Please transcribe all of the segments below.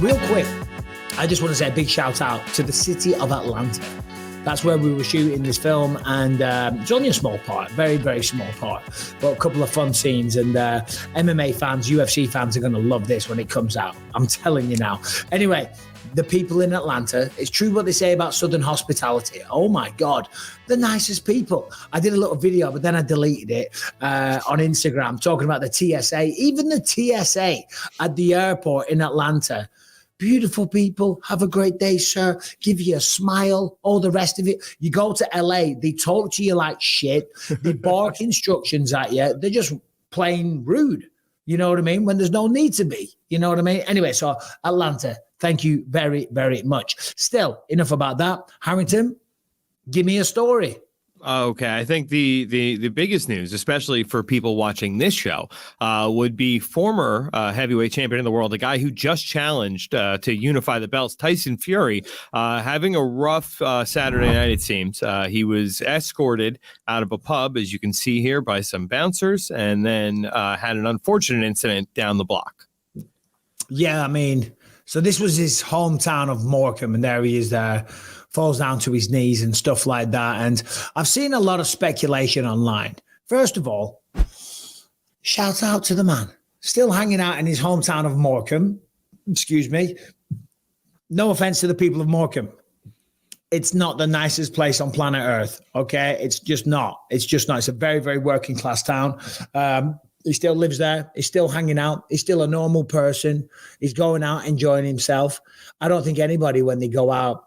Real quick, I just want to say a big shout out to the city of Atlanta. That's where we were shooting this film, and it's only a small part, very, very small part, but a couple of fun scenes, and MMA fans, UFC fans are going to love this when it comes out. I'm telling you now. Anyway, the people in Atlanta, it's true what they say about Southern hospitality. Oh my God, the nicest people. I did a little video, but then I deleted it on Instagram talking about the TSA. Even the TSA at the airport in Atlanta. Beautiful people, have a great day, sir. Give you a smile, all the rest of it. You go to LA, they talk to you like shit. They bark instructions at you. They're just plain rude. You know what I mean? When there's no need to be. You know what I mean? Anyway, so Atlanta, thank you very, very much. Still, enough about that. Harrington, give me a story. Okay, I think the biggest news, especially for people watching this show, would be former heavyweight champion in the world, a guy who just challenged to unify the belts, Tyson Fury, having a rough Saturday night, it seems. He was escorted out of a pub, as you can see here, by some bouncers, and then had an unfortunate incident down the block. Yeah, I mean, so this was his hometown of Morecambe, and there he is there. Falls down to his knees and stuff like that. And I've seen a lot of speculation online. First of all, shout out to the man. Still hanging out in his hometown of Morecambe. Excuse me. No offense to the people of Morecambe. It's not the nicest place on planet Earth, okay? It's just not. It's just not. It's a very, very working class town. He still lives there. He's still hanging out. He's still a normal person. He's going out, enjoying himself. I don't think anybody, when they go out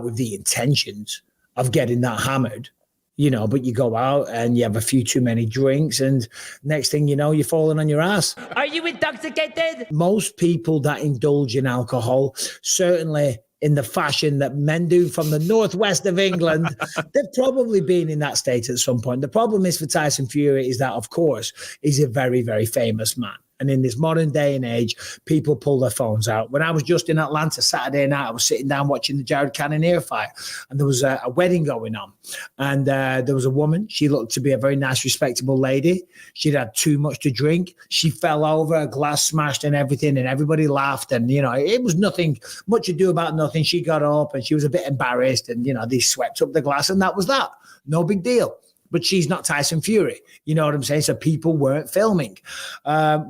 with the intentions of getting that hammered, you know, but you go out and you have a few too many drinks, and next thing you know, you're falling on your ass. Are you intoxicated? Most people that indulge in alcohol, certainly in the fashion that men do from the northwest of England, they've probably been in that state at some point. The problem is for Tyson Fury is that, of course, he's a very, very famous man. And in this modern day and age, people pull their phones out. When I was just in Atlanta Saturday night, I was sitting down watching the Jared Cannonier fight, and there was a wedding going on. And there was a woman. She looked to be a very nice, respectable lady. She'd had too much to drink. She fell over, a glass smashed and everything, and everybody laughed. And, you know, it was nothing, much ado about nothing. She got up and she was a bit embarrassed, and, you know, they swept up the glass, and that was that. No big deal. But she's not Tyson Fury. You know what I'm saying? So people weren't filming.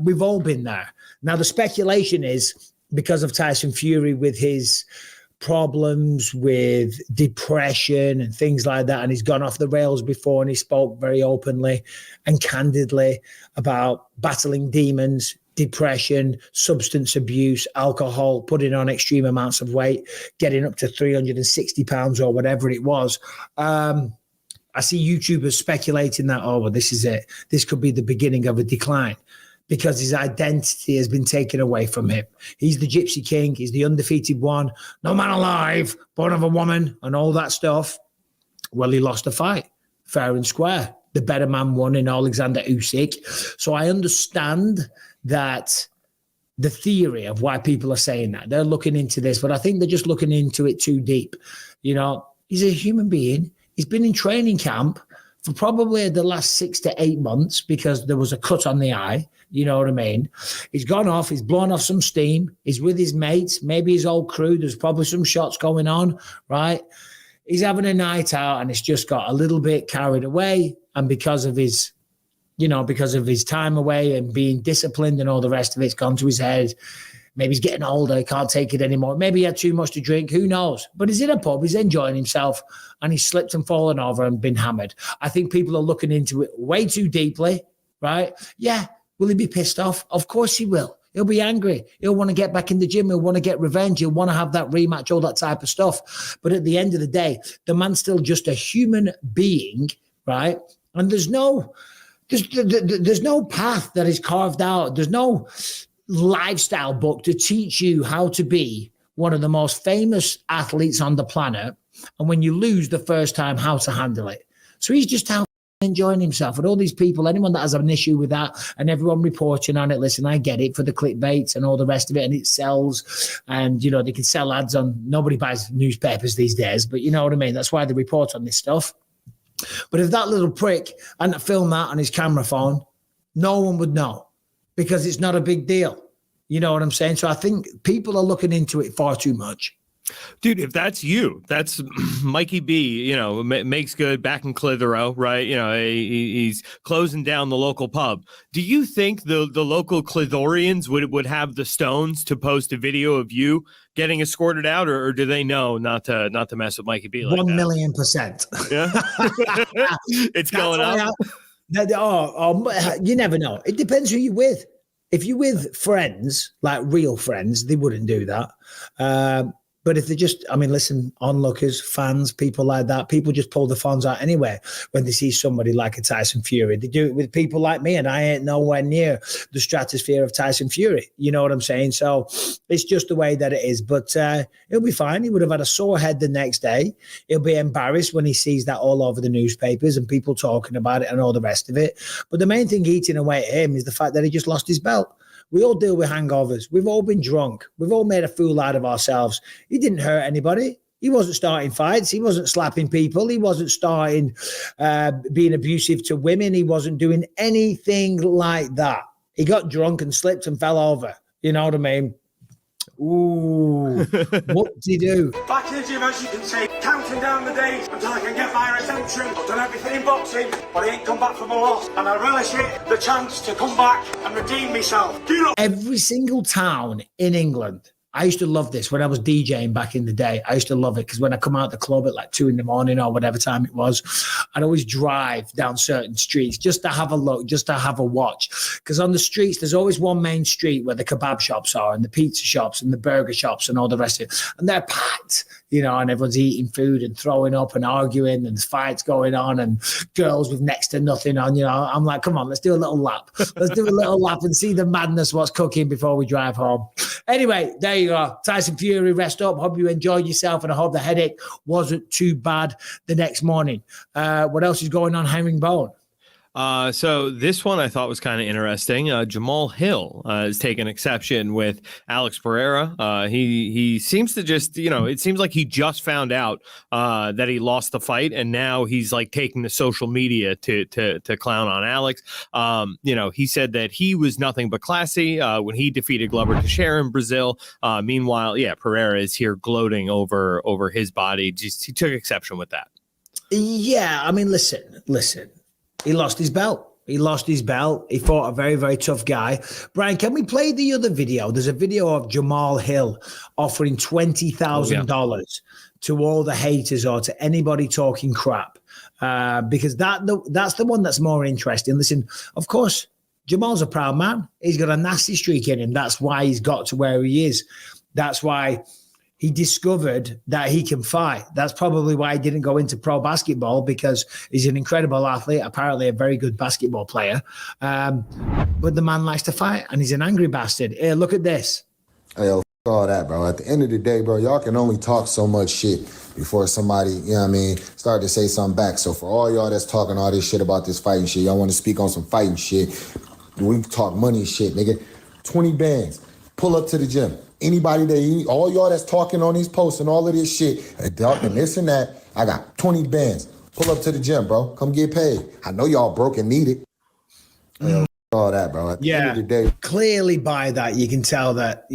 We've all been there. Now, the speculation is because of Tyson Fury with his problems with depression and things like that, and he's gone off the rails before, and he spoke very openly and candidly about battling demons, depression, substance abuse, alcohol, putting on extreme amounts of weight, getting up to 360 pounds or whatever it was. I see YouTubers speculating that, oh, well, this is it. This could be the beginning of a decline because his identity has been taken away from him. He's the Gypsy King. He's the undefeated one. No man alive, born of a woman, and all that stuff. Well, he lost a fight, fair and square. The better man won in Alexander Usyk. So I understand that the theory of why people are saying that. They're looking into this, but I think they're just looking into it too deep. You know, he's a human being. He's been in training camp for probably the last 6 to 8 months because there was a cut on the eye. You know what I mean? He's gone off. He's blown off some steam. He's with his mates, maybe his old crew. There's probably some shots going on, right? He's having a night out, and it's just got a little bit carried away. And because of his, you know, because of his time away and being disciplined and all the rest of it's gone to his head. Maybe he's getting older. He can't take it anymore. Maybe he had too much to drink. Who knows? But he's in a pub. He's enjoying himself, and he's slipped and fallen over and been hammered. I think people are looking into it way too deeply, right? Yeah. Will he be pissed off? Of course he will. He'll be angry. He'll want to get back in the gym. He'll want to get revenge. He'll want to have that rematch, all that type of stuff. But at the end of the day, the man's still just a human being, right? And there's no path that is carved out. There's no lifestyle book to teach you how to be one of the most famous athletes on the planet, and when you lose the first time, how to handle it. So he's just out enjoying himself. And all these people, anyone that has an issue with that, and everyone reporting on it, listen, I get it for the clickbait and all the rest of it, and it sells, and you know, they can sell ads on, nobody buys newspapers these days, but you know what I mean, that's why they report on this stuff. But if that little prick hadn't filmed that on his camera phone, no one would know, because it's not a big deal. You know what I'm saying? So I think people are looking into it far too much. Dude, if that's you, that's Mikey B, makes good back in Clitheroe, right? He's closing down the local pub. Do you think the local Clithorians would have the stones to post a video of you getting escorted out, or do they know not to mess with Mikey B like 1,000,000%. Yeah. It's going up. You never know. It depends who you're with. If you're with friends, like real friends, they wouldn't do that. But if they're just, listen, onlookers, fans, people like that, people just pull the phones out anyway when they see somebody like a Tyson Fury. They do it with people like me, and I ain't nowhere near the stratosphere of Tyson Fury. You know what I'm saying? So it's just the way that it is. But he'll be fine. He would have had a sore head the next day. He'll be embarrassed when he sees that all over the newspapers and people talking about it and all the rest of it. But the main thing eating away at him is the fact that he just lost his belt. We all deal with hangovers. We've all been drunk. We've all made a fool out of ourselves. He didn't hurt anybody. He wasn't starting fights. He wasn't slapping people. He wasn't starting being abusive to women. He wasn't doing anything like that. He got drunk and slipped and fell over. You know what I mean? Ooh, what did he do? Back in the gym, as you can see, counting down the days until I can get my redemption. I've done everything in boxing, but I ain't come back from a loss. And I relish it, the chance to come back and redeem myself. Every single town in England, I used to love this when I was DJing back in the day. I used to love it because when I come out the club at like 2 a.m. or whatever time it was, I'd always drive down certain streets just to have a look, just to have a watch. Because on the streets, there's always one main street where the kebab shops are and the pizza shops and the burger shops and all the rest of it. And they're packed, and everyone's eating food and throwing up and arguing and fights going on and girls with next to nothing on. I'm like, come on, let's do a little lap. Let's do a little lap and see the madness, what's cooking before we drive home. Anyway, there you go. Tyson Fury, rest up. Hope you enjoyed yourself, and I hope the headache wasn't too bad the next morning. What else is going on, Herringbone? So this one I thought was kind of interesting. Jamal Hill has taken exception with Alex Pereira. He seems to just, it seems like he just found out that he lost the fight, and now he's like taking to social media to clown on Alex. He said that he was nothing but classy when he defeated Glover Teixeira in Brazil. Meanwhile, Pereira is here gloating over his body. Just he took exception with that. Yeah, listen. He lost his belt. He fought a very, very tough guy. Brian, can we play the other video? There's a video of Jamal Hill offering $20,000 to all the haters or to anybody talking crap, because that's the one that's more interesting. Listen, of course, Jamal's a proud man. He's got a nasty streak in him. That's why he's got to where he is. That's why he discovered that he can fight. That's probably why he didn't go into pro basketball, because he's an incredible athlete, apparently a very good basketball player. But the man likes to fight, and he's an angry bastard. Here, look at this. Hey, yo, all that, bro. At the end of the day, bro, y'all can only talk so much shit before somebody, start to say something back. So for all y'all that's talking all this shit about this fighting shit, y'all want to speak on some fighting shit, we talk money shit, nigga. 20 bands. Pull up to the gym. Anybody all y'all that's talking on these posts and all of this shit, and this and that, I got 20 bands. Pull up to the gym, bro. Come get paid. I know y'all broke and need it. All that, bro. At the end of the day, clearly by that, you can tell that,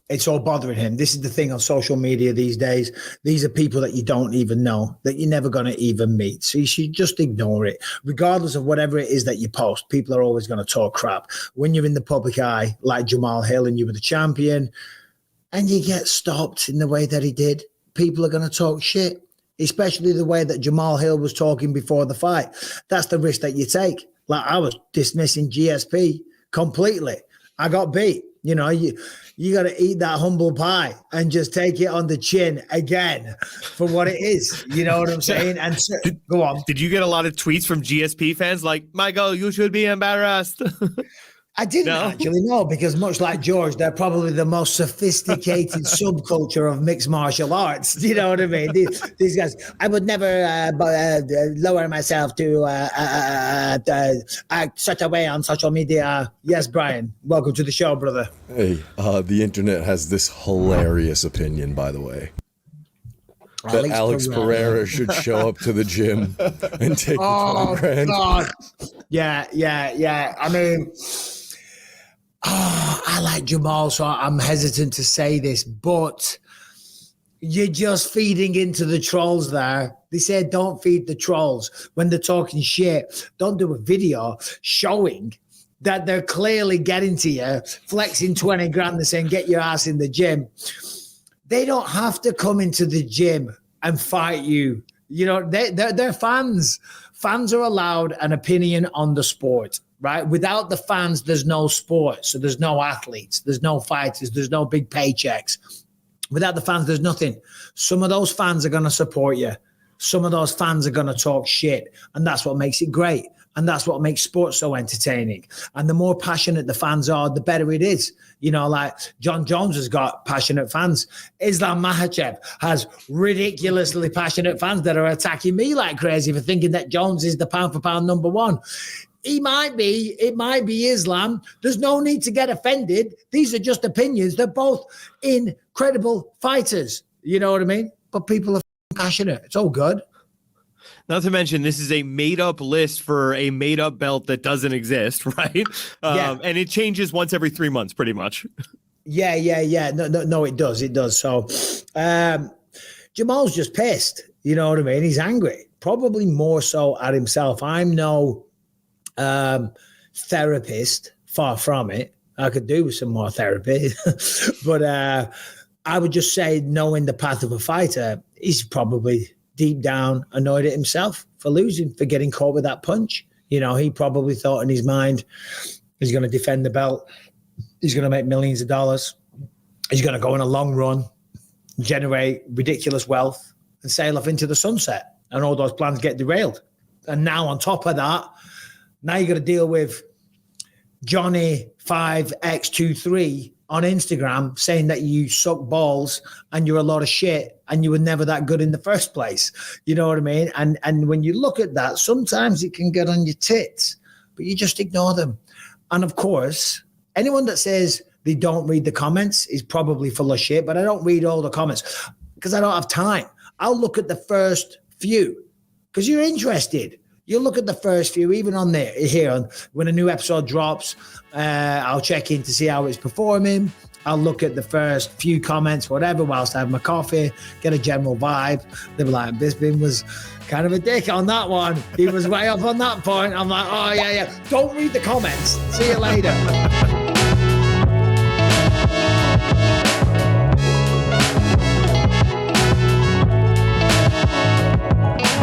it's all bothering him. This is the thing on social media these days. These are people that you don't even know, that you're never going to even meet. So you should just ignore it. Regardless of whatever it is that you post, people are always going to talk crap. When you're in the public eye, like Jamal Hill, and you were the champion, and you get stopped in the way that he did, people are going to talk shit, especially the way that Jamal Hill was talking before the fight. That's the risk that you take. Like, I was dismissing GSP completely. I got beat. You got to eat that humble pie and just take it on the chin again for what it is. You know what I'm saying? And go on. Did you get a lot of tweets from GSP fans like, Michael, you should be embarrassed? I didn't actually know, because much like George, they're probably the most sophisticated subculture of mixed martial arts. You know what I mean? These guys, I would never lower myself to act such a way on social media. Yes, Brian, welcome to the show, brother. Hey, the internet has this hilarious opinion, by the way. That Alex Pereira should show up to the gym and take the 20 grand. God. Yeah. I like Jamal, so I'm hesitant to say this, but you're just feeding into the trolls there. They said don't feed the trolls when they're talking shit. Don't do a video showing that they're clearly getting to you, flexing 20 grand and saying, get your ass in the gym. They don't have to come into the gym and fight you. You know, they're fans. Fans are allowed an opinion on the sport, right? Without the fans, there's no sport. So there's no athletes, there's no fighters, there's no big paychecks. Without the fans, there's nothing. Some of those fans are going to support you. Some of those fans are going to talk shit. And that's what makes it great. And that's what makes sports so entertaining. And the more passionate the fans are, the better it is. You know, like John Jones has got passionate fans. Islam Makhachev has ridiculously passionate fans that are attacking me like crazy for thinking that Jones is the pound for pound number one. It might be Islam. There's no need to get offended. These are just opinions. They're both incredible fighters. You know what I mean? But people are passionate. It's all good. Not to mention, this is a made-up list for a made-up belt that doesn't exist, right? Yeah. And it changes once every 3 months, pretty much. Yeah. No, it does. It does. So Jamal's just pissed. You know what I mean? He's angry. Probably more so at himself. I'm no therapist, far from it. I could do with some more therapy. But I would just say, knowing the path of a fighter, he's probably deep down annoyed at himself for losing, for getting caught with that punch. You know, he probably thought in his mind he's going to defend the belt. He's going to make millions of dollars. He's going to go on a long run, generate ridiculous wealth, and sail off into the sunset. And all those plans get derailed. And now on top of that, now you got to deal with Johnny 5X23 on Instagram saying that you suck balls and you're a lot of shit and you were never that good in the first place. You know what I mean? And when you look at that, sometimes it can get on your tits, but you just ignore them. And of course, anyone that says they don't read the comments is probably full of shit, but I don't read all the comments because I don't have time. I'll look at the first few because you're interested. You look at the first few, even on there here, when a new episode drops, I'll check in to see how it's performing. I'll look at the first few comments, whatever, whilst I have my coffee, get a general vibe. They'll be like, Bisping was kind of a dick on that one. He was way off on that point. I'm like, oh, yeah. Don't read the comments. See you later.